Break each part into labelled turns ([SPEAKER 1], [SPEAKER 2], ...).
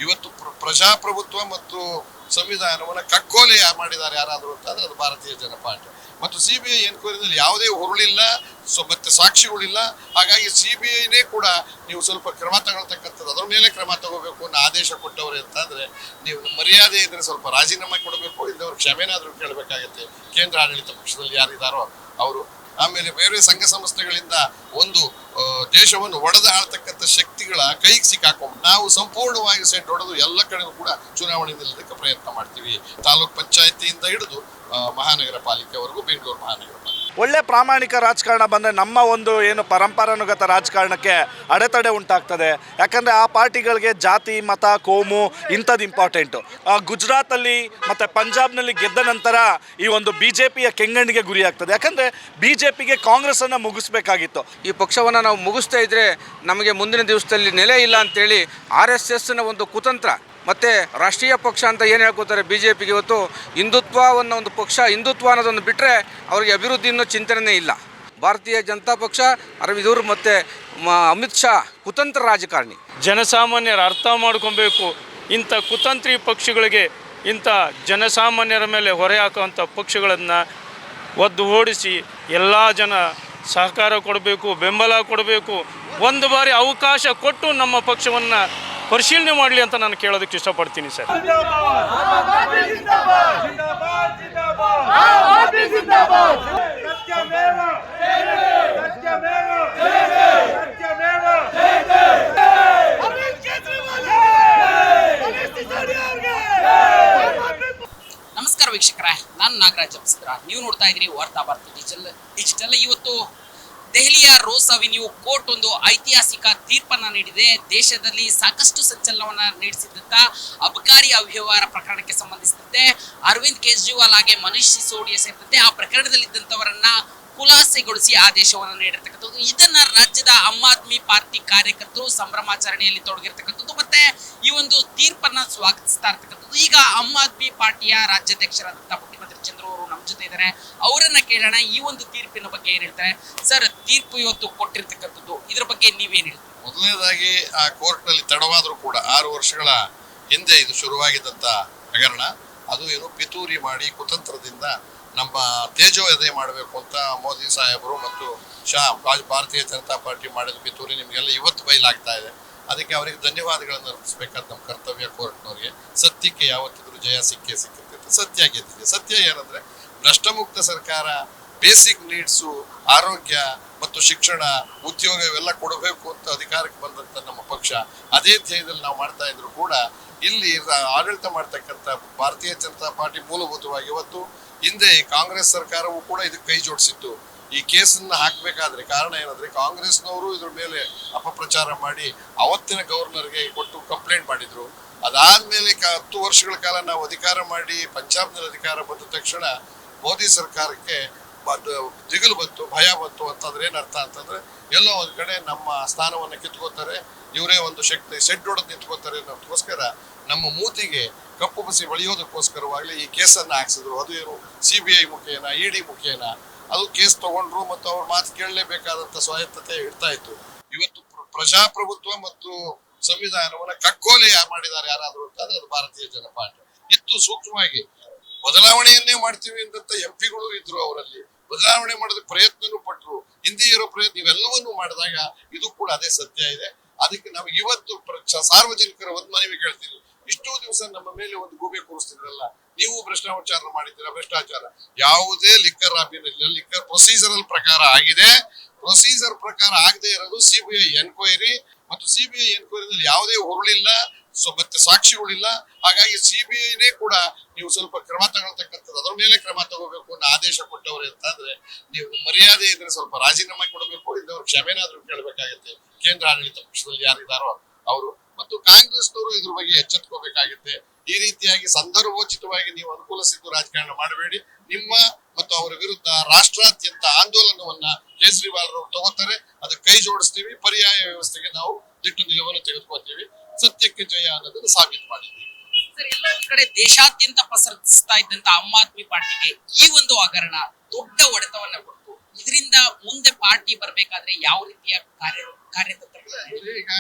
[SPEAKER 1] ಇವತ್ತು ಪ್ರಜಾಪ್ರಭುತ್ವ ಮತ್ತು ಸಂವಿಧಾನವನ್ನು ಕಗ್ಗೋಲೆ ಮಾಡಿದ್ದಾರೆ ಯಾರಾದರೂ ಅಂತಂದ್ರೆ ಅದು ಭಾರತೀಯ ಜನತಾ ಪಾರ್ಟಿ. ಮತ್ತು ಸಿಬಿಐ ಎನ್ಕ್ವೈರಿನಲ್ಲಿ ಯಾವುದೇ ಹುರುಳಿಲ್ಲ, ಮತ್ತೆ ಸಾಕ್ಷಿಗಳಿಲ್ಲ. ಹಾಗಾಗಿ ಸಿಬಿಐನೇ ಕೂಡ ನೀವು ಸ್ವಲ್ಪ ಕ್ರಮ ತಗೊಳ್ತಕ್ಕಂಥದ್ದು, ಅದರ ಮೇಲೆ ಕ್ರಮ ತಗೋಬೇಕು ಅನ್ನೋ ಆದೇಶ ಕೊಟ್ಟವ್ರೆ ಅಂತಂದ್ರೆ ನೀವು ಮರ್ಯಾದೆ ಇದ್ರೆ ಸ್ವಲ್ಪ ರಾಜೀನಾಮೆ ಕೊಡಬೇಕು, ಇಲ್ಲದವ್ರು ಕ್ಷಮೆನಾದ್ರೂ ಕೇಳಬೇಕಾಗತ್ತೆ ಕೇಂದ್ರ ಆಡಳಿತ ಪಕ್ಷದಲ್ಲಿ ಯಾರಿದ್ದಾರೋ ಅವರು. ಆಮೇಲೆ ಬೇರೆ ಸಂಘ ಸಂಸ್ಥೆಗಳಿಂದ ಒಂದು ದೇಶವನ್ನು ಒಡೆದು ಆಳ್ತಕ್ಕಂಥ ಶಕ್ತಿಗಳ ಕೈಗೆ ಸಿಕ್ಕಾಕೊಂಡು ನಾವು ಸಂಪೂರ್ಣವಾಗಿ ಸೆಟ್ ಹೊಡೆದು ಎಲ್ಲ ಕಡೆಗೂ ಕೂಡ ಚುನಾವಣೆ ನಿಲ್ಲೋದಕ್ಕೆ ಪ್ರಯತ್ನ ಮಾಡ್ತೀವಿ. ತಾಲೂಕ್ ಪಂಚಾಯತಿಯಿಂದ ಹಿಡಿದು ಮಹಾನಗರ ಪಾಲಿಕೆವರೆಗೂ, ಬೆಂಗಳೂರು ಮಹಾನಗರ ಪಾಲಿಕೆ.
[SPEAKER 2] ಒಳ್ಳೆ ಪ್ರಾಮಾಣಿಕ ರಾಜಕಾರಣ ಬಂದರೆ ನಮ್ಮ ಒಂದು ಏನು ಪರಂಪರಾನುಗತ ರಾಜಕಾರಣಕ್ಕೆ ಅಡೆತಡೆ ಉಂಟಾಗ್ತದೆ. ಯಾಕಂದರೆ ಆ ಪಾರ್ಟಿಗಳಿಗೆ ಜಾತಿ, ಮತ, ಕೋಮು ಇಂಥದ್ದು ಇಂಪಾರ್ಟೆಂಟು. ಗುಜರಾತಲ್ಲಿ ಮತ್ತು ಪಂಜಾಬ್ನಲ್ಲಿ ಗೆದ್ದ ನಂತರ ಈ ಒಂದು BJPಯ ಕೆಂಗಣ್ಣಿಗೆ ಗುರಿಯಾಗ್ತದೆ. ಯಾಕಂದರೆ BJPಗೆ ಕಾಂಗ್ರೆಸ್ಸನ್ನು ಮುಗಿಸ್ಬೇಕಾಗಿತ್ತು.
[SPEAKER 3] ಈ ಪಕ್ಷವನ್ನು ನಾವು ಮುಗಿಸ್ತಾ ಇದ್ದರೆ ನಮಗೆ ಮುಂದಿನ ದಿವಸದಲ್ಲಿ ನೆಲೆ ಇಲ್ಲ ಅಂತೇಳಿ RSSನ ಒಂದು ಕುತಂತ್ರ ಮತ್ತು ರಾಷ್ಟ್ರೀಯ ಪಕ್ಷ ಅಂತ ಏನು ಹೇಳ್ಕೊತಾರೆ BJPಗೆ. ಇವತ್ತು ಹಿಂದುತ್ವ ಅನ್ನೋ ಒಂದು ಪಕ್ಷ, ಹಿಂದುತ್ವ ಅನ್ನೋದನ್ನು ಬಿಟ್ಟರೆ ಅವರಿಗೆ ಅಭಿವೃದ್ಧಿ ಅನ್ನೋ ಚಿಂತನೆ ಇಲ್ಲ. ಭಾರತೀಯ ಜನತಾ ಪಕ್ಷ, ಅರವಿಂದ್ ಅವರು ಮತ್ತು ಅಮಿತ್ ಶಾ ಕುತಂತ್ರ ರಾಜಕಾರಣಿ.
[SPEAKER 4] ಜನಸಾಮಾನ್ಯರು ಅರ್ಥ ಮಾಡ್ಕೊಬೇಕು. ಇಂಥ ಕುತಂತ್ರಿ ಪಕ್ಷಗಳಿಗೆ, ಇಂಥ ಜನಸಾಮಾನ್ಯರ ಮೇಲೆ ಹೊರೆ ಹಾಕುವಂಥ ಪಕ್ಷಗಳನ್ನು ಒದ್ದು ಓಡಿಸಿ ಎಲ್ಲ ಜನ ಸಹಕಾರ ಕೊಡಬೇಕು, ಬೆಂಬಲ ಕೊಡಬೇಕು. ಒಂದು ಬಾರಿ ಅವಕಾಶ ಕೊಟ್ಟು ನಮ್ಮ ಪಕ್ಷವನ್ನು ಪರಿಶೀಲನೆ ಮಾಡಲಿ ಅಂತ ನಾನು ಕೇಳೋದಕ್ಕೆ ಇಷ್ಟಪಡ್ತೀನಿ ಸರ್.
[SPEAKER 5] ನಮಸ್ಕಾರ ವೀಕ್ಷಕರೇ, ನಾನು ನಾಗರಾಜ್ ಅಪ್ಸರ. ನೀವು ನೋಡ್ತಾ ಇದ್ದೀರಿ ವಾರ್ತಾ ಭಾರತಿ ಡಿಜಿಟಲ್. ಇವತ್ತು ದೆಹಲಿಯ ರೋಸ್ ಅವೆನ್ಯೂ ಕೋರ್ಟ್ ಒಂದು ಐತಿಹಾಸಿಕ ತೀರ್ಪನ್ನ ನೀಡಿದೆ. ದೇಶದಲ್ಲಿ ಸಾಕಷ್ಟು ಸಂಚಲನವನ್ನ ನೀಡಿಸಿದಂತ ಅಬಕಾರಿ ಅವ್ಯವಹಾರ ಪ್ರಕರಣಕ್ಕೆ ಸಂಬಂಧಿಸಿದಂತೆ ಅರವಿಂದ್ ಕೇಜ್ರಿವಾಲ್ ಹಾಗೆ ಮನೀಶ್ ಸಿಸೋಡಿಯಾ ಸೇರಿದಂತೆ ಆ ಪ್ರಕರಣದಲ್ಲಿದ್ದಂಥವರನ್ನ ಖುಲಾಸೆಗೊಳಿಸಿ ಆದೇಶವನ್ನು ನೀಡಿರ್ತಕ್ಕಂಥದ್ದು. ಇದನ್ನ ರಾಜ್ಯದ ಆಮ್ ಆದ್ಮಿ ಪಾರ್ಟಿ ಕಾರ್ಯಕರ್ತರು ಸಂಭ್ರಮಾಚರಣೆಯಲ್ಲಿ ತೊಡಗಿರ್ತಕ್ಕಂಥದ್ದು ಮತ್ತೆ ಈ ಒಂದು ತೀರ್ಪನ್ನ ಸ್ವಾಗತಿಸ್ತಾ ಇರ್ತಕ್ಕಂಥದ್ದು. ಈಗ ಆಮ್ ಆದ್ಮಿ ಪಾರ್ಟಿಯ ರಾಜ್ಯಾಧ್ಯಕ್ಷರಾದಂತಹ ಮುಖ್ಯಮಂತ್ರಿ ಚಂದ್ರು ಅವರು ನಮ್ಮ ಜೊತೆ ಇದ್ದಾರೆ. ಅವರನ್ನ ಕೇಳೋಣ ಈ ಒಂದು ತೀರ್ಪಿನ ಬಗ್ಗೆ ಏನ್ ಹೇಳ್ತಾರೆ. ಸರ್, ತೀರ್ಪು ಇವತ್ತು ಕೊಟ್ಟಿರ್ತಕ್ಕಂಥದ್ದು, ಇದ್ರ ಬಗ್ಗೆ ನೀವೇನ್ ಹೇಳ್ತೀರಿ?
[SPEAKER 1] ಮೊದಲನೇದಾಗಿ ಆ ಕೋರ್ಟ್ ನಲ್ಲಿ ತಡವಾದ್ರೂ ಕೂಡ 6 ವರ್ಷಗಳ ಹಿಂದೆ ಇದು ಶುರುವಾಗಿದ್ದಂತ ಹಗರಣ, ಅದು ಏನು ಪಿತೂರಿ ಮಾಡಿ ಕುತಂತ್ರದಿಂದ ನಮ್ಮ ತೇಜೋವಧೆ ಮಾಡಬೇಕು ಅಂತ ಮೋದಿ ಸಾಹೇಬರು ಮತ್ತು ಶಾ ಭಾರತೀಯ ಜನತಾ ಪಾರ್ಟಿ ಮಾಡಿದ ಪಿತೂರಿ ನಿಮಗೆಲ್ಲ ಇವತ್ತು ಬಯಲಾಗ್ತಾ ಇದೆ. ಅದಕ್ಕೆ ಅವರಿಗೆ ಧನ್ಯವಾದಗಳನ್ನು ಅರ್ಪಿಸಬೇಕಾದ ನಮ್ಮ ಕರ್ತವ್ಯ ಕೋರ್ಟ್ನವರಿಗೆ. ಸತ್ಯಕ್ಕೆ ಯಾವತ್ತಿದ್ರು ಜಯ ಸಿಕ್ಕಿರ್ತೈತೆ. ಸತ್ಯ ಗೆದ್ದಿದೆ. ಸತ್ಯ ಏನಂದ್ರೆ ಭ್ರಷ್ಟಮುಕ್ತ ಸರ್ಕಾರ, ಬೇಸಿಕ್ ನೀಡ್ಸು, ಆರೋಗ್ಯ ಮತ್ತು ಶಿಕ್ಷಣ, ಉದ್ಯೋಗ ಇವೆಲ್ಲ ಕೊಡಬೇಕು ಅಂತ ಅಧಿಕಾರಕ್ಕೆ ಬಂದಂತ ನಮ್ಮ ಪಕ್ಷ ಅದೇ ಧ್ಯೇಯದಲ್ಲಿ ನಾವು ಮಾಡ್ತಾ ಇದ್ರು ಕೂಡ ಇಲ್ಲಿ ಆಡಳಿತ ಮಾಡ್ತಕ್ಕಂಥ ಭಾರತೀಯ ಜನತಾ ಪಾರ್ಟಿ ಮೂಲಭೂತವಾಗಿ ಇವತ್ತು ಹಿಂದೆ ಕಾಂಗ್ರೆಸ್ ಸರ್ಕಾರವೂ ಕೂಡ ಇದಕ್ಕೆ ಕೈ ಜೋಡಿಸಿತ್ತು. ಈ ಕೇಸನ್ನ ಹಾಕ್ಬೇಕಾದ್ರೆ ಕಾರಣ ಏನಂದ್ರೆ ಕಾಂಗ್ರೆಸ್ನವರು ಇದ್ರ ಮೇಲೆ ಅಪಪ್ರಚಾರ ಮಾಡಿ ಅವತ್ತಿನ ಗವರ್ನರ್ಗೆ ಕೊಟ್ಟು ಕಂಪ್ಲೇಂಟ್ ಮಾಡಿದ್ರು. ಅದಾದ್ಮೇಲೆ 10 ವರ್ಷಗಳ ಕಾಲ ನಾವು ಅಧಿಕಾರ ಮಾಡಿ ಪಂಜಾಬ್ನಲ್ಲಿ ಅಧಿಕಾರ ಬಂದ ತಕ್ಷಣ ಮೋದಿ ಸರ್ಕಾರಕ್ಕೆ ದಿಗಿಲು ಬಂತು, ಭಯ ಬಂತು. ಅಂತಂದ್ರೆ ಏನರ್ಥ ಅಂತಂದ್ರೆ ಎಲ್ಲೋ ಒಂದ್ ಕಡೆ ನಮ್ಮ ಸ್ಥಾನವನ್ನ ಕಿತ್ಕೋತಾರೆ, ಇವರೇ ಒಂದು ಶಕ್ತಿ ಸೆಡ್ ಹೊಡೆದು ನಿಂತ್ಕೋತಾರೆ ಅನ್ನೋದಕ್ಕೋಸ್ಕರ ನಮ್ಮ ಮೂತಿಗೆ ಕಪ್ಪು ಬಸಿ ಬಳಿಯೋದಕ್ಕೋಸ್ಕರವಾಗ್ಲಿ ಈ ಕೇಸನ್ನ ಹಾಕ್ಸಿದ್ರು. ಅದು ಏನು CBI ಮುಖೇನ, ED ಮುಖೇನ ಅದು ಕೇಸ್ ತಗೊಂಡ್ರು ಮತ್ತು ಅವ್ರ ಮಾತು ಕೇಳಲೇಬೇಕಾದಂತ ಸ್ವಾಯತ್ತತೆ ಇಡ್ತಾ ಇತ್ತು. ಇವತ್ತು ಪ್ರಜಾಪ್ರಭುತ್ವ ಮತ್ತು ಸಂವಿಧಾನವನ್ನ ಕಗ್ಗೋಲೆ ಮಾಡಿದ್ದಾರೆ ಯಾರಾದ್ರೂ ಅಂತಂದ್ರೆ ಅದು ಭಾರತೀಯ ಜನತಾ ಪಾರ್ಟಿ. ಇತ್ತು ಸೂಕ್ಷ್ಮವಾಗಿ ಬದಲಾವಣೆಯನ್ನೇ ಮಾಡ್ತೀವಿ ಅಂತ MP-ಗಳು ಇದ್ರು, ಅವರಲ್ಲಿ ಬದಲಾವಣೆ ಮಾಡೋದಕ್ಕೆ ಪ್ರಯತ್ನನೂ ಪಟ್ರು. ಹಿಂದೆ ಇರೋ ಪ್ರಯತ್ನ ಇವೆಲ್ಲವನ್ನೂ ಮಾಡಿದಾಗ ಇದು ಕೂಡ ಅದೇ ಸತ್ಯ ಇದೆ. ಅದಕ್ಕೆ ನಾವು ಇವತ್ತು ಸಾರ್ವಜನಿಕರ ಒಂದು ಮನವಿ ಕೇಳ್ತೀವಿ. ಇಷ್ಟೋ ದಿವಸ ನಮ್ಮ ಮೇಲೆ ಒಂದು ಗೂಬೆ ಕೂರಿಸ್ತಿದ್ರಲ್ಲ, ನೀವು ಭ್ರಷ್ಟಾಚಾರ ಮಾಡಿದ್ದೀರಾ. ಭ್ರಷ್ಟಾಚಾರ ಯಾವುದೇ ಲಿಕ್ಕರ್ ಲಿಕ್ಕರ್ ಪ್ರೊಸೀಜರಲ್ ಪ್ರಕಾರ ಆಗಿದೆ. ಪ್ರೊಸೀಜರ್ ಪ್ರಕಾರ ಆಗದೆ ಇರೋದು CBI ಎನ್ಕ್ವೈರಿ, ಮತ್ತು CBI ಎನ್ಕ್ವೈರಿನಲ್ಲಿ ಯಾವುದೇ ಹುರುಳಿಲ್ಲ, ಮತ್ತೆ ಸಾಕ್ಷಿಗಳಿಲ್ಲ. ಹಾಗಾಗಿ CBIನೇ ಕೂಡ ನೀವು ಸ್ವಲ್ಪ ಕ್ರಮ ತಗೊಳ್ತಕ್ಕಂಥದ್ದು, ಅದರ ಮೇಲೆ ಕ್ರಮ ತಗೋಬೇಕು ಅನ್ನೋ ಆದೇಶ ಕೊಟ್ಟವ್ರೆ ಅಂತಂದ್ರೆ ನೀವು ಮರ್ಯಾದೆ ಇದ್ರೆ ಸ್ವಲ್ಪ ರಾಜೀನಾಮೆ ಕೊಡಬೇಕು, ಇಲ್ಲದವ್ರು ಕ್ಷಮೆನಾದ್ರೂ ಕೇಳಬೇಕಾಗತ್ತೆ ಕೇಂದ್ರ ಆಡಳಿತ ಪಕ್ಷದಲ್ಲಿ ಯಾರಿದ್ದಾರೋ ಅವರು. ಮತ್ತು ಕಾಂಗ್ರೆಸ್ನವರು ಇದ್ರ ಬಗ್ಗೆ ಎಚ್ಚೆತ್ಕೋಬೇಕಾಗುತ್ತೆ. ಈ ರೀತಿಯಾಗಿ ಸಂದರ್ಭೋಚಿತವಾಗಿ ನೀವು ಅನುಕೂಲ ಸಿದ್ದು ರಾಜಕಾರಣ ಮಾಡಬೇಡಿ. ನಿಮ್ಮ ಮತ್ತು ಅವರ ವಿರುದ್ಧ ರಾಷ್ಟ್ರಾದ್ಯಂತ ಆಂದೋಲನವನ್ನ ಕೇಜ್ರಿವಾಲ್ ಅವರು ತಗೋತಾರೆ, ಅದಕ್ಕೆ ಕೈ ಜೋಡಿಸ್ತೀವಿ. ಪರ್ಯಾಯ ವ್ಯವಸ್ಥೆಗೆ ನಾವು ದಿಟ್ಟ ನಿಲುವನ್ನು ತೆಗೆದುಕೊಳ್ತೀವಿ. ಸತ್ಯಕ್ಕೆ ಜಯ ಅನ್ನೋದನ್ನು ಸಾಬೀತು ಮಾಡಿದ್ದೀವಿ.
[SPEAKER 5] ಸರ್, ಎಲ್ಲ ಕಡೆ ದೇಶಾದ್ಯಂತ ಪಸರಿಸ್ತಾ ಇದ್ದಂತ ಆಮ್ ಆದ್ಮಿ ಪಾರ್ಟಿಗೆ ಈ ಒಂದು ಹಗರಣ ದೊಡ್ಡ ಹೊಡೆತವನ್ನ ಕೊಡ್ತು. ಇದರಿಂದ ಮುಂದೆ ಪಾರ್ಟಿ ಬರ್ಬೇಕಾದ್ರೆ ಯಾವ ರೀತಿಯ ಕಾರ್ಯತಂತ್ರ?
[SPEAKER 1] ಈಗ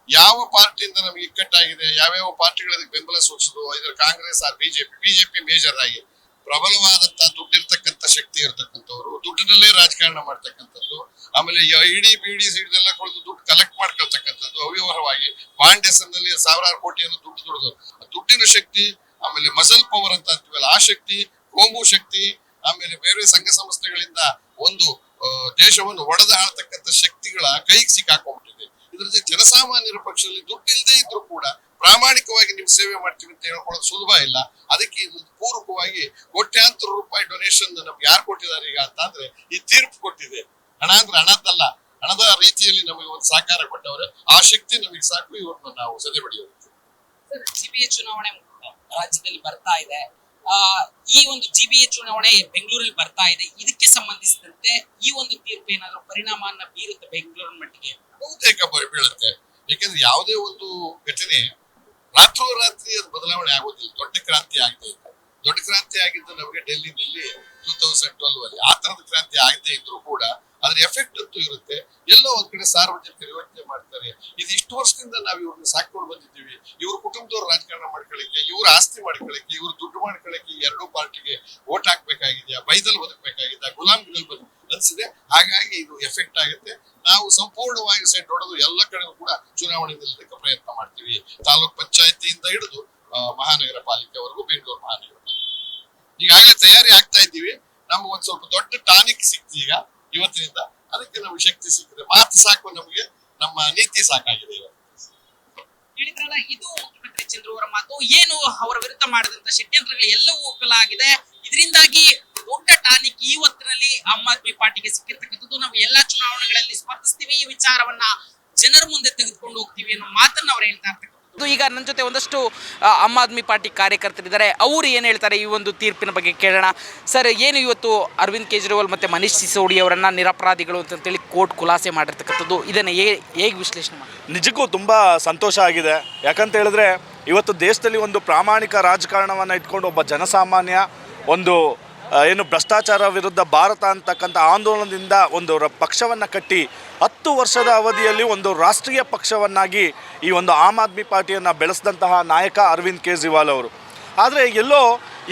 [SPEAKER 1] ಯಾವ ಪಾರ್ಟಿಯಿಂದ ನಮಗೆ ಇಕ್ಕಟ್ಟಾಗಿದೆ, ಯಾವ್ಯಾವ ಪಾರ್ಟಿಗಳಿಗೆ ಬೆಂಬಲ ಸೂಚಿಸುದು, ಇದರ ಕಾಂಗ್ರೆಸ್ ಆರ್ ಬಿಜೆಪಿ ಮೇಜರ್ ಆಗಿ ಪ್ರಬಲವಾದಂತ ದುಡ್ಡಿರ್ತಕ್ಕಂಥ ಶಕ್ತಿ ಇರ್ತಕ್ಕಂಥವ್ರು, ದುಡ್ಡಿನಲ್ಲೇ ರಾಜಕಾರಣ ಮಾಡ್ತಕ್ಕಂಥದ್ದು, ಆಮೇಲೆ ಇಡಿ ಬಿಡಿ ಸಿಡಿದೆಲ್ಲ ಕೊಳೆದು ದುಡ್ಡು ಕಲೆಕ್ಟ್ ಮಾಡ್ಕೊಳ್ತಕ್ಕಂಥದ್ದು, ಅವ್ಯವಹಾರವಾಗಿ ಬಾಂಡ್ ಹೆಸರಿನಲ್ಲಿ ಸಾವಿರಾರು ಕೋಟಿಯನ್ನು ದುಡ್ಡು ದುಡ್ಡಿನ ಶಕ್ತಿ, ಆಮೇಲೆ ಮಸಲ್ ಪವರ್ ಅಂತ ಅಂತೀವಲ್ಲ ಆ ಶಕ್ತಿ, ಕೋಮು ಶಕ್ತಿ, ಆಮೇಲೆ ಬೇರೆ ಸಂಘ ಸಂಸ್ಥೆಗಳಿಂದ ಒಂದು ದೇಶವನ್ನು ಒಡೆದು ಆಳ್ತಕ್ಕಂಥ ಶಕ್ತಿಗಳ ಕೈಗೆ ಸಿಕ್ಕಾಕೊಂಡ್ಬಿಟ್ಟಿದೆ. ಇದ್ರ ಜೊತೆ ಜನಸಾಮಾನ್ಯರ ಪಕ್ಷದಲ್ಲಿ ದುಡ್ಡಿಲ್ಲದೆ ಇದ್ರು ಕೂಡ ಪ್ರಾಮಾಣಿಕವಾಗಿ ನಿಮ್ ಸೇವೆ ಮಾಡ್ತೀವಿ ಅಂತ ಹೇಳ್ಕೊಳ್ಳೋದು ಸುಲಭ ಇಲ್ಲ. ಅದಕ್ಕೆ ಇದು ಪೂರಕವಾಗಿ ಕೋಟ್ಯಾಂತರ ರೂಪಾಯಿ ಡೊನೇಷನ್ ನಮ್ಗೆ ಯಾರು ಕೊಟ್ಟಿದ್ದಾರೆ ಈಗ ಅಂತ ಅಂದ್ರೆ ಈ ತೀರ್ಪು ಕೊಟ್ಟಿದೆ. ಹಣ ಅಂದ್ರೆ ಹಣದ್ದಲ್ಲ, ಹಣದ ರೀತಿಯಲ್ಲಿ ನಮಗೆ ಒಂದು ಸಹಕಾರ ಕೊಟ್ಟವ್ರೆ. ಆ ಶಕ್ತಿ ನಮಗೆ ಸಾಕು, ಇವ್ರನ್ನ ನಾವು ಸದೆ ಬಡಿಯೋದು.
[SPEAKER 5] ಜಿಬಿಎ ಚುನಾವಣೆ ರಾಜ್ಯದಲ್ಲಿ ಬರ್ತಾ ಇದೆ. ಈ ಒಂದು ಜಿಬಿಎ ಚುನಾವಣೆ ಬೆಂಗಳೂರಲ್ಲಿ ಬರ್ತಾ ಇದೆ. ಇದಕ್ಕೆ ಸಂಬಂಧಿಸಿದಂತೆ ಈ ಒಂದು ತೀರ್ಪು ಏನಾದ್ರು ಪರಿಣಾಮವನ್ನ ಬೀರುತ್ತೆ ಬೆಂಗಳೂರಿನ ಮಟ್ಟಿಗೆ?
[SPEAKER 1] ಬಹುತೇಕ ಬೀಳುತ್ತೆ. ಯಾಕಂದ್ರೆ ಯಾವುದೇ ಒಂದು ಘಟನೆ ರಾತ್ರೋರಾತ್ರಿ ಅದು ಬದಲಾವಣೆ ಆಗೋದಿಲ್ಲ. ದೊಡ್ಡ ಕ್ರಾಂತಿ ಆಗಿದೆ. ದೊಡ್ಡ ಕ್ರಾಂತಿ ಆಗಿದ್ದು ನಮಗೆ ಡೆಲ್ಲಿನಲ್ಲಿ 2012 ಅಲ್ಲಿ. ಆ ತರದ ಕ್ರಾಂತಿ ಆಗದೆ ಇದ್ರು ಕೂಡ ಅದ್ರ ಎಫೆಕ್ಟ್ ಅಂತೂ ಇರುತ್ತೆ. ಎಲ್ಲೋ ಒಂದ್ ಕಡೆ ಸಾರ್ವಜನಿಕರು ಯೋಚನೆ ಮಾಡ್ತಾರೆ, ಇದು ಇಷ್ಟು ವರ್ಷದಿಂದ ನಾವು ಇವ್ರನ್ನ ಸಾಕೊಂಡು ಬಂದಿದ್ದೀವಿ, ಇವ್ರ ಕುಟುಂಬದವ್ರು ರಾಜಕಾರಣ ಮಾಡ್ಕೊಳ್ಳಿಕ್ಕೆ, ಇವ್ರ ಆಸ್ತಿ ಮಾಡ್ಕೊಳ್ಳಿಕ್ಕೆ, ಇವ್ರ ದುಡ್ಡು ಮಾಡ್ಕೊಳ್ಳಿಕ್ಕೆ ಎರಡೂ ಪಾರ್ಟಿಗೆ ಓಟ್ ಹಾಕ್ಬೇಕಾಗಿದ್ಯಾ, ಬೈದಲ್ ಬದುಕಬೇಕಾಗಿದ್ಯಾ, ಗುಲಾಮ್ಗಳು ಬದುಕು ಅನ್ಸಿದೆ. ಹಾಗಾಗಿ ಇದು ಎಫೆಕ್ಟ್ ಆಗುತ್ತೆ. ನಾವು ಸಂಪೂರ್ಣವಾಗಿ ಸೆಟ್ ಹೊಡೆದು ಎಲ್ಲ ಕಡೆ ಕೂಡ ಚುನಾವಣೆ ನಿಲ್ಲಕ್ಕೆ ಪ್ರಯತ್ನ ಮಾಡ್ತೀವಿ. ತಾಲೂಕ್ ಪಂಚಾಯತಿಯಿಂದ ಹಿಡಿದು ಮಹಾನಗರ ಪಾಲಿಕೆವರೆಗೂ, ಬೆಂಗಳೂರು ಮಹಾನಗರ ಪಾಲಿಕೆ ಈಗಾಗಲೇ ತಯಾರಿ ಆಗ್ತಾ ಇದ್ದೀವಿ. ನಮ್ಗೆ ಒಂದ್ ಸ್ವಲ್ಪ ದೊಡ್ಡ ಟಾನಿಕ್ ಸಿಕ್ತಿ ಈಗ ಇವತ್ತಿನಿಂದ. ಅದಕ್ಕೆ ನಮ್ಗೆ ಶಕ್ತಿ ಸಿಕ್ಕಿದೆ. ಮಾತು ಸಾಕು, ನಮಗೆ ನಮ್ಮ ನೀತಿ ಸಾಕಾಗಿದೆ. ಇವತ್ತು
[SPEAKER 5] ಹೇಳಿದ್ರಲ್ಲ, ಇದು ಮುಖ್ಯಮಂತ್ರಿ ಚಂದ್ರು ಅವರ ಮಾತು. ಏನು ಅವರ ವಿರುದ್ಧ ಮಾಡಿದಂತ ಷಡ್ಯಂತ್ರಗಳು ಎಲ್ಲವೂ ವಿಫಲ ಆಗಿದೆ. ಇದರಿಂದಾಗಿ ದೊಡ್ಡ ಟಾನಿಕ್ ಈ ಹೊತ್ತಿನಲ್ಲಿ ಆಮ್ ಆದ್ಮಿ ಪಾರ್ಟಿಗೆ ಸಿಕ್ಕಿರ್ತಕ್ಕಂಥದ್ದು. ನಾವು ಎಲ್ಲಾ ಚುನಾವಣೆಗಳಲ್ಲಿ ಸ್ಪರ್ಧಿಸ್ತೀವಿ, ಈ ವಿಚಾರವನ್ನ ಜನರ ಮುಂದೆ ತೆಗೆದುಕೊಂಡು ಹೋಗ್ತೀವಿ ಅನ್ನೋ ಮಾತನ್ನ ಅವ್ರು ಹೇಳ್ತಾ ಇರ್ತಕ್ಕಂಥದ್ದು. ಈಗ ನನ್ನ ಜೊತೆ ಒಂದಷ್ಟು ಆಮ್ ಆದ್ಮಿ ಪಾರ್ಟಿ ಕಾರ್ಯಕರ್ತರಿದ್ದಾರೆ. ಅವರು ಏನ್ ಹೇಳ್ತಾರೆ ಈ ಒಂದು ತೀರ್ಪಿನ ಬಗ್ಗೆ ಕೇಳೋಣ. ಸರ್, ಏನು ಇವತ್ತು ಅರವಿಂದ್ ಕೇಜ್ರಿವಾಲ್ ಮತ್ತೆ ಮನೀಶ್ ಸಿಸೋಡಿಯಾ ಅವರನ್ನ ನಿರಪರಾಧಿಗಳು ಅಂತೇಳಿ ಕೋರ್ಟ್ ಖುಲಾಸೆ ಮಾಡಿರ್ತಕ್ಕಂಥದ್ದು, ಇದನ್ನ ಹೇಗೆ ವಿಶ್ಲೇಷಣೆ ಮಾಡಿ?
[SPEAKER 2] ನಿಜಕ್ಕೂ ತುಂಬ ಸಂತೋಷ ಆಗಿದೆ. ಯಾಕಂತ ಹೇಳಿದ್ರೆ ಇವತ್ತು ದೇಶದಲ್ಲಿ ಒಂದು ಪ್ರಾಮಾಣಿಕ ರಾಜಕಾರಣವನ್ನು ಇಟ್ಕೊಂಡು ಒಬ್ಬ ಜನಸಾಮಾನ್ಯ ಒಂದು ಏನು ಭ್ರಷ್ಟಾಚಾರ ವಿರುದ್ಧ ಭಾರತ ಅಂತಕ್ಕಂಥ ಆಂದೋಲನದಿಂದ ಒಂದು ಪಕ್ಷವನ್ನು ಕಟ್ಟಿ 10 ವರ್ಷದ ಅವಧಿಯಲ್ಲಿ ಒಂದು ರಾಷ್ಟ್ರೀಯ ಪಕ್ಷವನ್ನಾಗಿ ಈ ಒಂದು ಆಮ್ ಆದ್ಮಿ ಪಾರ್ಟಿಯನ್ನು ಬೆಳೆಸಿದಂತಹ ನಾಯಕ ಅರವಿಂದ್ ಕೇಜ್ರಿವಾಲ್ ಅವರು. ಆದರೆ ಎಲ್ಲೋ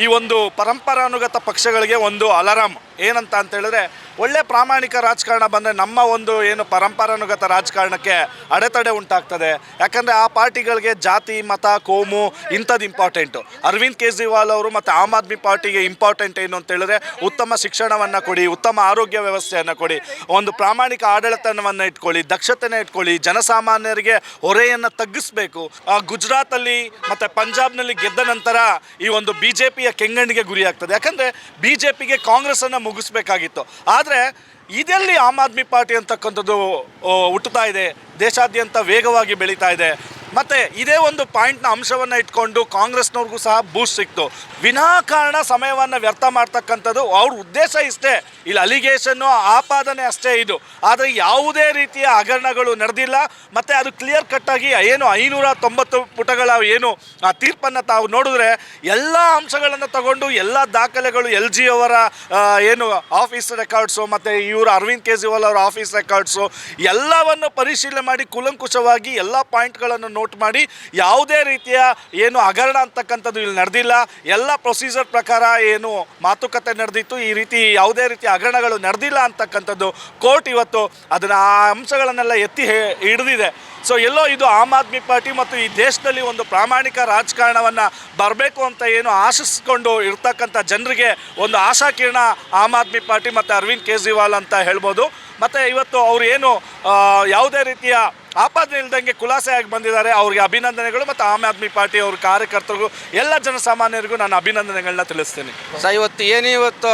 [SPEAKER 2] ಈ ಒಂದು ಪರಂಪರಾನುಗತ ಪಕ್ಷಗಳಿಗೆ ಒಂದು ಅಲಾರಾಮ್ ಏನಂತ ಅಂತ ಹೇಳಿದ್ರೆ, ಒಳ್ಳೆ ಪ್ರಾಮಾಣಿಕ ರಾಜಕಾರಣ ಬಂದರೆ ನಮ್ಮ ಒಂದು ಏನು ಪರಂಪರಾನುಗತ ರಾಜಕಾರಣಕ್ಕೆ ಅಡೆತಡೆ ಉಂಟಾಗ್ತದೆ. ಯಾಕಂದರೆ ಆ ಪಾರ್ಟಿಗಳಿಗೆ ಜಾತಿ, ಮತ, ಕೋಮು ಇಂಥದ್ದು ಇಂಪಾರ್ಟೆಂಟು. ಅರವಿಂದ್ ಕೇಜ್ರಿವಾಲ್ ಅವರು ಮತ್ತು ಆಮ್ ಆದ್ಮಿ ಪಾರ್ಟಿಗೆ ಇಂಪಾರ್ಟೆಂಟ್ ಏನು ಅಂತ ಹೇಳಿದ್ರೆ, ಉತ್ತಮ ಶಿಕ್ಷಣವನ್ನು ಕೊಡಿ, ಉತ್ತಮ ಆರೋಗ್ಯ ವ್ಯವಸ್ಥೆಯನ್ನು ಕೊಡಿ, ಒಂದು ಪ್ರಾಮಾಣಿಕ ಆಡಳಿತವನ್ನು ಇಟ್ಕೊಳ್ಳಿ, ದಕ್ಷತೆನ ಇಟ್ಕೊಳ್ಳಿ, ಜನಸಾಮಾನ್ಯರಿಗೆ ಹೊರೆಯನ್ನು ತಗ್ಗಿಸಬೇಕು. ಗುಜರಾತಲ್ಲಿ ಮತ್ತು ಪಂಜಾಬ್ನಲ್ಲಿ ಗೆದ್ದ ನಂತರ ಈ ಒಂದು BJPಯ ಕೆಂಗಣ್ಣಿಗೆ ಗುರಿಯಾಗ್ತದೆ. ಯಾಕಂದರೆ BJPಗೆ ಕಾಂಗ್ರೆಸ್ಸನ್ನು ಮುಗಿಸ್ಬೇಕಾಗಿತ್ತು. ಆದರೆ ಇದೆಲ್ಲಿ ಆಮ್ ಆದ್ಮಿ ಪಾರ್ಟಿ ಅಂತಕ್ಕಂಥದ್ದು ಹುಟ್ಟುತ್ತಾ ಇದೆ, ದೇಶಾದ್ಯಂತ ವೇಗವಾಗಿ ಬೆಳೀತಾ ಇದೆ. ಮತ್ತು ಇದೇ ಒಂದು ಪಾಯಿಂಟ್ನ ಅಂಶವನ್ನು ಇಟ್ಕೊಂಡು ಕಾಂಗ್ರೆಸ್ನವ್ರಿಗೂ ಸಹ ಬೂಸ್ಟ್ ಸಿಕ್ತು. ವಿನಾಕಾರಣ ಸಮಯವನ್ನು ವ್ಯರ್ಥ ಮಾಡ್ತಕ್ಕಂಥದ್ದು ಅವ್ರ ಉದ್ದೇಶ ಇಷ್ಟೇ. ಇಲ್ಲಿ ಅಲಿಗೇಷನ್ನು, ಆಪಾದನೆ ಅಷ್ಟೇ ಇದು. ಆದರೆ ಯಾವುದೇ ರೀತಿಯ ಹಗರಣಗಳು ನಡೆದಿಲ್ಲ. ಮತ್ತು ಅದು ಕ್ಲಿಯರ್ ಕಟ್ಟಾಗಿ ಏನು 590 ಪುಟಗಳ ಏನು ಆ ತೀರ್ಪನ್ನು ತಾವು ನೋಡಿದ್ರೆ ಎಲ್ಲ ಅಂಶಗಳನ್ನು ತಗೊಂಡು ಎಲ್ಲ ದಾಖಲೆಗಳು LG ಅವರ ಏನು ಆಫೀಸ್ ರೆಕಾರ್ಡ್ಸು ಮತ್ತು ಇವರು ಅರವಿಂದ್ ಕೇಜ್ರಿವಾಲ್ ಅವರ ಆಫೀಸ್ ರೆಕಾರ್ಡ್ಸು ಎಲ್ಲವನ್ನು ಪರಿಶೀಲನೆ ಮಾಡಿ ಕೂಲಂಕುಷವಾಗಿ ಎಲ್ಲ ಪಾಯಿಂಟ್ಗಳನ್ನು ನೋಟ್ ಮಾಡಿ ಯಾವುದೇ ರೀತಿಯ ಏನು ಹಗರಣ ಅಂತಕ್ಕಂಥದ್ದು ಇಲ್ಲಿ ನಡೆದಿಲ್ಲ. ಎಲ್ಲ ಪ್ರೊಸೀಜರ್ ಪ್ರಕಾರ ಏನು ಮಾತುಕತೆ ನಡೆದಿತ್ತು, ಈ ರೀತಿ ಯಾವುದೇ ರೀತಿಯ ಹಗರಣಗಳು ನಡೆದಿಲ್ಲ ಅಂತಕ್ಕಂಥದ್ದು ಕೋರ್ಟ್ ಇವತ್ತು ಅದನ್ನು ಆ ಅಂಶಗಳನ್ನೆಲ್ಲ ಎತ್ತಿ ಹಿಡಿದಿದೆ. ಸೊ ಎಲ್ಲೋ ಇದು ಆಮ್ ಆದ್ಮಿ ಪಾರ್ಟಿ ಮತ್ತು ಈ ದೇಶದಲ್ಲಿ ಒಂದು ಪ್ರಾಮಾಣಿಕ ರಾಜಕಾರಣವನ್ನು ಬರಬೇಕು ಅಂತ ಏನು ಆಶಿಸ್ಕೊಂಡು ಇರ್ತಕ್ಕಂಥ ಜನರಿಗೆ ಒಂದು ಆಶಾಕಿರಣ ಆಮ್ ಆದ್ಮಿ ಪಾರ್ಟಿ ಮತ್ತು ಅರವಿಂದ್ ಕೇಜ್ರಿವಾಲ್ ಅಂತ ಹೇಳ್ಬೋದು. ಮತ್ತು ಇವತ್ತು ಅವರು ಏನು ಯಾವುದೇ ರೀತಿಯ ಆಪಾದನೆ ಇಲ್ದಂಗೆ ಖುಲಾಸೆಯಾಗಿ ಬಂದಿದ್ದಾರೆ. ಅವ್ರಿಗೆ ಅಭಿನಂದನೆಗಳು. ಮತ್ತು ಆಮ್ ಆದ್ಮಿ ಪಾರ್ಟಿ ಅವ್ರ ಕಾರ್ಯಕರ್ತರಿಗೂ ಎಲ್ಲ ಜನಸಾಮಾನ್ಯರಿಗೂ ನಾನು ಅಭಿನಂದನೆಗಳನ್ನ ತಿಳಿಸ್ತೀನಿ.
[SPEAKER 3] ಸರ್, ಇವತ್ತು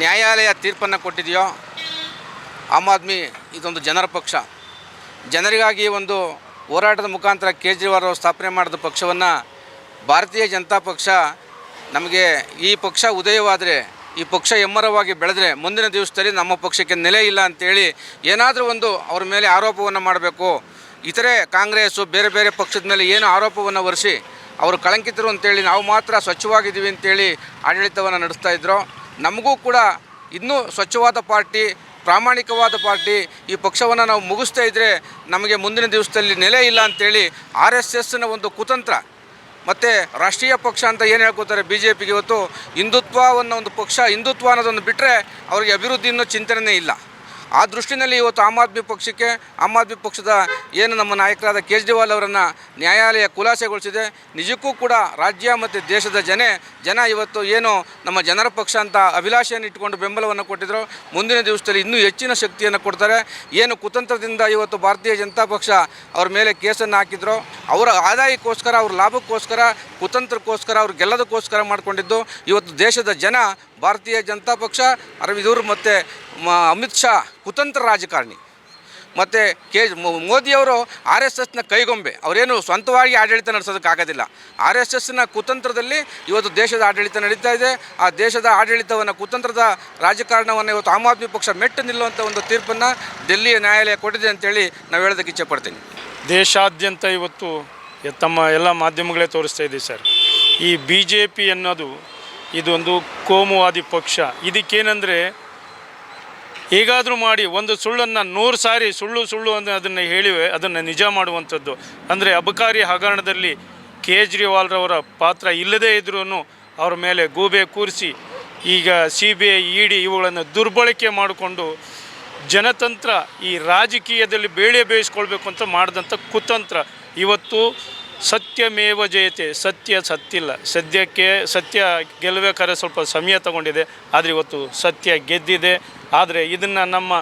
[SPEAKER 3] ನ್ಯಾಯಾಲಯ ತೀರ್ಪನ್ನು ಕೊಟ್ಟಿದೆಯೋ, ಆಮ್ ಆದ್ಮಿ ಇದೊಂದು ಜನರ ಪಕ್ಷ. ಜನರಿಗಾಗಿ ಒಂದು ಹೋರಾಟದ ಮುಖಾಂತರ ಕೇಜ್ರಿವಾಲ್ ಅವರು ಸ್ಥಾಪನೆ ಮಾಡಿದ ಪಕ್ಷವನ್ನು ಭಾರತೀಯ ಜನತಾ ಪಕ್ಷ, ನಮಗೆ ಈ ಪಕ್ಷ ಉದಯವಾದರೆ, ಈ ಪಕ್ಷ ಎಮ್ಮರವಾಗಿ ಬೆಳೆದರೆ ಮುಂದಿನ ದಿವಸದಲ್ಲಿ ನಮ್ಮ ಪಕ್ಷಕ್ಕೆ ನೆಲೆ ಇಲ್ಲ ಅಂಥೇಳಿ ಏನಾದರೂ ಒಂದು ಅವ್ರ ಮೇಲೆ ಆರೋಪವನ್ನು ಮಾಡಬೇಕು. ಇತರೆ ಕಾಂಗ್ರೆಸ್ಸು ಬೇರೆ ಬೇರೆ ಪಕ್ಷದ ಮೇಲೆ ಏನು ಆರೋಪವನ್ನು ಹೊರಿಸಿ ಅವರು ಕಳಂಕಿತರು ಅಂತೇಳಿ ನಾವು ಮಾತ್ರ ಸ್ವಚ್ಛವಾಗಿದ್ದೀವಿ ಅಂತೇಳಿ ಆಡಳಿತವನ್ನು ನಡೆಸ್ತಾ ಇದ್ರು. ನಮಗೂ ಕೂಡ ಇನ್ನೂ ಸ್ವಚ್ಛವಾದ ಪಾರ್ಟಿ, ಪ್ರಾಮಾಣಿಕವಾದ ಪಾರ್ಟಿ. ಈ ಪಕ್ಷವನ್ನು ನಾವು ಮುಗಿಸ್ತಾ ಇದ್ದರೆ ನಮಗೆ ಮುಂದಿನ ದಿವಸದಲ್ಲಿ ನೆಲೆ ಇಲ್ಲ ಅಂತೇಳಿ RSSನ ಒಂದು ಕುತಂತ್ರ ಮತ್ತು ರಾಷ್ಟ್ರೀಯ ಪಕ್ಷ ಅಂತ ಏನು ಹೇಳ್ಕೊತಾರೆ BJPಗೆ ಇವತ್ತು ಹಿಂದುತ್ವವನ್ನು ಒಂದು ಪಕ್ಷ, ಹಿಂದುತ್ವ ಅನ್ನೋದನ್ನು ಬಿಟ್ಟರೆ ಅವರಿಗೆ ಅಭಿವೃದ್ಧಿ ಅನ್ನೋ ಚಿಂತನೆ ಇಲ್ಲ. ಆ ದೃಷ್ಟಿನಲ್ಲಿ ಇವತ್ತು ಆಮ್ ಆದ್ಮಿ ಪಕ್ಷದ ಏನು ನಮ್ಮ ನಾಯಕರಾದ ಕೇಜ್ರಿವಾಲ್ ಅವರನ್ನು ನ್ಯಾಯಾಲಯ ಖುಲಾಸೆಗೊಳಿಸಿದೆ. ನಿಜಕ್ಕೂ ಕೂಡ ರಾಜ್ಯ ಮತ್ತು ದೇಶದ ಜನ ಇವತ್ತು ಏನು ನಮ್ಮ ಜನರ ಪಕ್ಷ ಅಂತ ಅಭಿಲಾಷೆಯನ್ನು ಇಟ್ಟುಕೊಂಡು ಬೆಂಬಲವನ್ನು ಕೊಟ್ಟಿದ್ರು. ಮುಂದಿನ ದಿವಸದಲ್ಲಿ ಇನ್ನೂ ಹೆಚ್ಚಿನ ಶಕ್ತಿಯನ್ನು ಕೊಡ್ತಾರೆ. ಏನು ಕುತಂತ್ರದಿಂದ ಇವತ್ತು ಭಾರತೀಯ ಜನತಾ ಪಕ್ಷ ಅವ್ರ ಮೇಲೆ ಕೇಸನ್ನು ಹಾಕಿದ್ರು, ಅವರ ಆದಾಯಕ್ಕೋಸ್ಕರ, ಅವ್ರ ಲಾಭಕ್ಕೋಸ್ಕರ, ಕುತಂತ್ರಕ್ಕೋಸ್ಕರ, ಅವ್ರು ಗೆಲ್ಲೋದಕ್ಕೋಸ್ಕರ ಮಾಡಿಕೊಂಡಿದ್ದು. ಇವತ್ತು ದೇಶದ ಜನ ಭಾರತೀಯ ಜನತಾ ಪಕ್ಷ, ಅರವಿಂದ್ ಮತ್ತು ಅಮಿತ್ ಶಾ ಕುತಂತ್ರ ರಾಜಕಾರಣಿ ಮತ್ತು ಮೋದಿಯವರು RSSನ ಕೈಗೊಂಬೆ. ಅವರೇನು ಸ್ವಂತವಾಗಿ ಆಡಳಿತ ನಡೆಸೋದಕ್ಕಾಗೋದಿಲ್ಲ. RSSನ ಕುತಂತ್ರದಲ್ಲಿ ಇವತ್ತು ದೇಶದ ಆಡಳಿತ ನಡೀತಾ ಇದೆ. ಆ ದೇಶದ ಆಡಳಿತವನ್ನು, ಕುತಂತ್ರದ ರಾಜಕಾರಣವನ್ನು ಇವತ್ತು ಆಮ್ ಆದ್ಮಿ ಪಕ್ಷ ಮೆಟ್ಟು ನಿಲ್ಲುವಂಥ ಒಂದು ತೀರ್ಪನ್ನು ಡೆಲ್ಲಿಯ ನ್ಯಾಯಾಲಯ ಕೊಟ್ಟಿದೆ ಅಂತೇಳಿ ನಾವು ಹೇಳೋದಕ್ಕೆ ಇಚ್ಛೆಪಡ್ತೀನಿ.
[SPEAKER 4] ದೇಶಾದ್ಯಂತ ಇವತ್ತು ತಮ್ಮ ಎಲ್ಲ ಮಾಧ್ಯಮಗಳೇ ತೋರಿಸ್ತಾ ಇದೆ ಸರ್. ಈ BJP ಅನ್ನೋದು ಇದೊಂದು ಕೋಮುವಾದಿ ಪಕ್ಷ. ಇದಕ್ಕೇನೆಂದರೆ ಹೇಗಾದರೂ ಮಾಡಿ ಒಂದು ಸುಳ್ಳನ್ನು 100 ಸಾರಿ ಸುಳ್ಳು ಅದನ್ನು ಹೇಳಿವೆ ಅದನ್ನು ನಿಜ ಮಾಡುವಂಥದ್ದು. ಅಂದರೆ ಅಬಕಾರಿ ಹಗರಣದಲ್ಲಿ ಕೇಜ್ರಿವಾಲ್ರವರ ಪಾತ್ರ ಇಲ್ಲದೇ ಇದ್ರೂ ಅವ್ರ ಮೇಲೆ ಗೂಬೆ ಕೂರಿಸಿ ಈಗ CBI ED ಇವುಗಳನ್ನು ದುರ್ಬಳಕೆ ಮಾಡಿಕೊಂಡು ಜನತಂತ್ರ, ಈ ರಾಜಕೀಯದಲ್ಲಿ ಬೇಳೆ ಬೇಯಿಸ್ಕೊಳ್ಬೇಕು ಅಂತ ಮಾಡಿದಂಥ ಕುತಂತ್ರ. ಇವತ್ತು ಸತ್ಯಮೇವ ಜಯತೆ, ಸತ್ಯ ಸತ್ತಿಲ್ಲ. ಸತ್ಯ ಗೆಲ್ಲಬೇಕಾದ್ರೆ ಸ್ವಲ್ಪ ಸಮಯ ತಗೊಂಡಿದೆ, ಆದರೆ ಇವತ್ತು ಸತ್ಯ ಗೆದ್ದಿದೆ. ಆದರೆ ಇದನ್ನು ನಮ್ಮ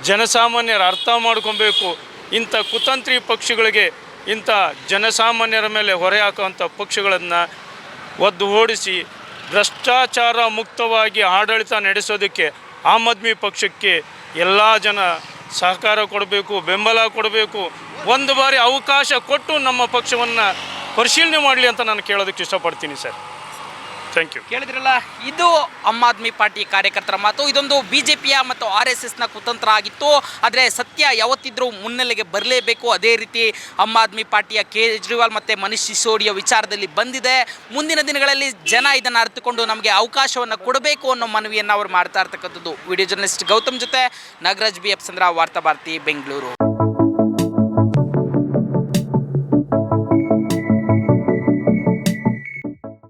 [SPEAKER 4] ಜನಸಾಮಾನ್ಯರು ಅರ್ಥ ಮಾಡ್ಕೊಬೇಕು. ಇಂಥ ಕುತಂತ್ರಿ ಪಕ್ಷಗಳಿಗೆ, ಇಂಥ ಜನಸಾಮಾನ್ಯರ ಮೇಲೆ ಹೊರೆ ಹಾಕುವಂಥ ಪಕ್ಷಗಳನ್ನು ಒದ್ದು ಓಡಿಸಿ ಭ್ರಷ್ಟಾಚಾರ ಮುಕ್ತವಾಗಿ ಆಡಳಿತ ನಡೆಸೋದಕ್ಕೆ ಆಮ್ ಆದ್ಮಿ ಪಕ್ಷಕ್ಕೆ ಎಲ್ಲ ಜನ ಸಹಕಾರ ಕೊಡಬೇಕು, ಬೆಂಬಲ ಕೊಡಬೇಕು. ಒಂದು ಬಾರಿ ಅವಕಾಶ ಕೊಟ್ಟು ನಮ್ಮ ಪಕ್ಷವನ್ನು ಪರಿಶೀಲನೆ ಮಾಡಲಿ ಅಂತ ನಾನು ಕೇಳೋದಕ್ಕೆ ಇಷ್ಟಪಡ್ತೀನಿ ಸರ್. Thank you.
[SPEAKER 5] ಕೇಳಿದ್ರಲ್ಲ, ಇದು ಆಮ್ ಆದ್ಮಿ ಪಾರ್ಟಿ ಕಾರ್ಯಕರ್ತರ ಮಾತು. ಇದೊಂದು BJPಯ ಮತ್ತು RSSನ ಕುತಂತ್ರ ಆಗಿತ್ತು. ಆದರೆ ಸತ್ಯ ಯಾವತ್ತಿದ್ರೂ ಮುನ್ನೆಲೆಗೆ ಬರಲೇಬೇಕು. ಅದೇ ರೀತಿ ಆಮ್ ಆದ್ಮಿ ಪಾರ್ಟಿಯ ಕೇಜ್ರಿವಾಲ್ ಮತ್ತು ಮನೀಶ್ ಸಿಸೋಡಿಯ ವಿಚಾರದಲ್ಲಿ ಬಂದಿದೆ. ಮುಂದಿನ ದಿನಗಳಲ್ಲಿ ಜನ ಇದನ್ನು ಅರ್ಥಕೊಂಡು ನಮಗೆ ಅವಕಾಶವನ್ನು ಕೊಡಬೇಕು ಅನ್ನೋ ಮನವಿಯನ್ನು ಅವರು ಮಾಡ್ತಾ ಇರ್ತಕ್ಕಂಥದ್ದು. ವಿಡಿಯೋ ಜರ್ನಲಿಸ್ಟ್ ಗೌತಮ್ ಜೊತೆ ನಾಗರಾಜ್ BF ಚಂದ್ರ, ವಾರ್ತಾ ಭಾರತಿ, ಬೆಂಗಳೂರು.